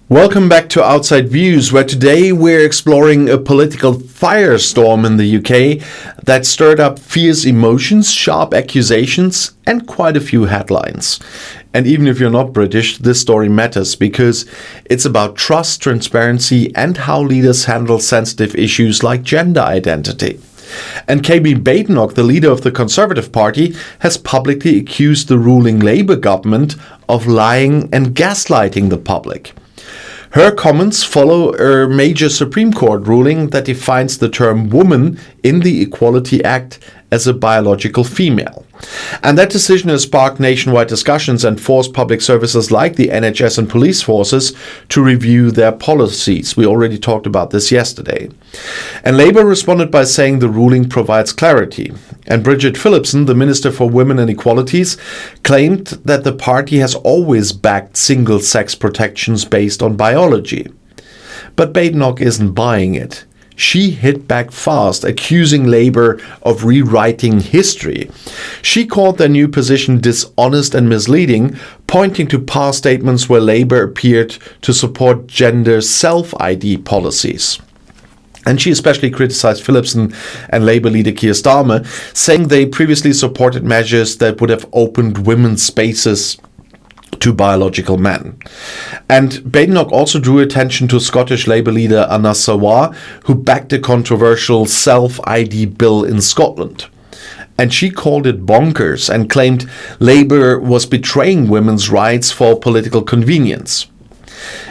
Welcome back to Outside Views, where today we're exploring a political firestorm in the UK that stirred up fierce emotions, sharp accusations, and quite a few headlines. And even if you're not British, this story matters because it's about trust, transparency, and how leaders handle sensitive issues like gender identity. And KB Badenoch, the leader of the Conservative Party, has publicly accused the ruling Labour government of lying and gaslighting the public. Her comments follow a major Supreme Court ruling that defines the term woman in the Equality Act as a biological female. And that decision has sparked nationwide discussions and forced public services like the NHS and police forces to review their policies. We already talked about this yesterday. And Labour responded by saying the ruling provides clarity. And Bridget Phillipson, the Minister for Women and Equalities, claimed that the party has always backed single-sex protections based on biology. But Badenoch isn't buying it. She hit back fast, accusing Labour of rewriting history. She called their new position dishonest and misleading, pointing to past statements where Labour appeared to support gender self-ID policies. And she especially criticized Phillipson and Labour leader Keir Starmer, saying they previously supported measures that would have opened women's spaces to biological men. And Badenoch also drew attention to Scottish Labour leader Anas Sarwar, who backed a controversial self-ID bill in Scotland. And she called it bonkers and claimed Labour was betraying women's rights for political convenience.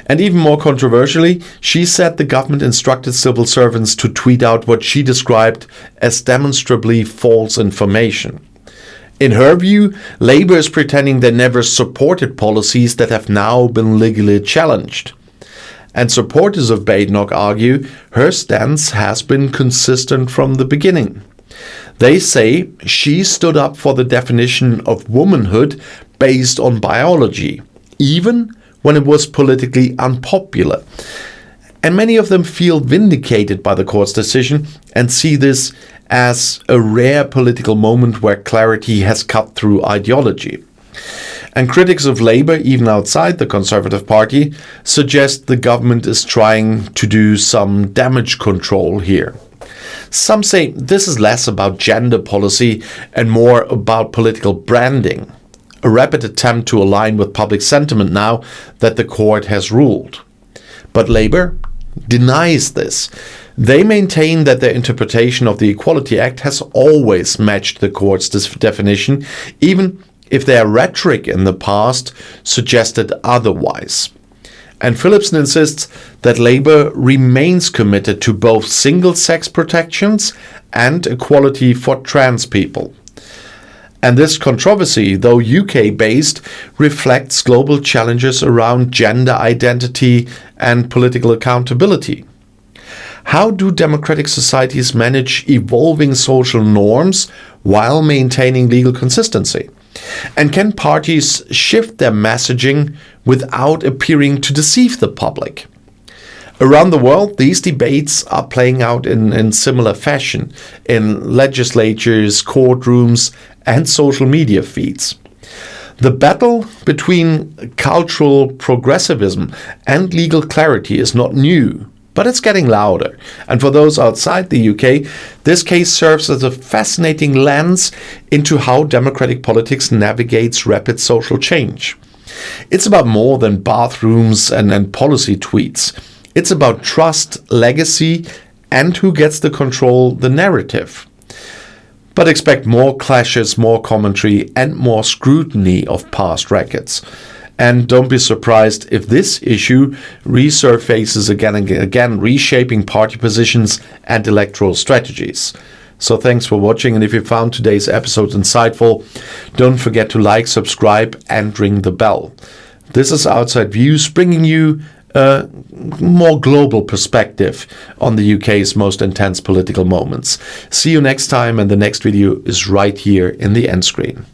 And even more controversially, she said the government instructed civil servants to tweet out what she described as demonstrably false information. In her view, Labour is pretending they never supported policies that have now been legally challenged. And supporters of Badenoch argue her stance has been consistent from the beginning. They say she stood up for the definition of womanhood based on biology, even when it was politically unpopular. And many of them feel vindicated by the court's decision and see this as a rare political moment where clarity has cut through ideology. And critics of Labour, even outside the Conservative Party, suggest the government is trying to do some damage control here. Some say this is less about gender policy and more about political branding, a rapid attempt to align with public sentiment now that the court has ruled. But Labour denies this. They maintain that their interpretation of the Equality Act has always matched the court's definition, even if their rhetoric in the past suggested otherwise. And Phillipson insists that Labour remains committed to both single-sex protections and equality for trans people. And this controversy, though UK-based, reflects global challenges around gender identity and political accountability. How do democratic societies manage evolving social norms while maintaining legal consistency? And can parties shift their messaging without appearing to deceive the public? Around the world, these debates are playing out in similar fashion in legislatures, courtrooms, and social media feeds. The battle between cultural progressivism and legal clarity is not new, but it's getting louder. And for those outside the UK, this case serves as a fascinating lens into how democratic politics navigates rapid social change. It's about more than bathrooms and policy tweets. It's about trust, legacy, and who gets to control the narrative. But expect more clashes, more commentary, and more scrutiny of past records. And don't be surprised if this issue resurfaces again and again, reshaping party positions and electoral strategies. So thanks for watching, and if you found today's episode insightful, don't forget to like, subscribe, and ring the bell. This is Outside Views, bringing you a more global perspective on the UK's most intense political moments. See you next time, and the next video is right here in the end screen.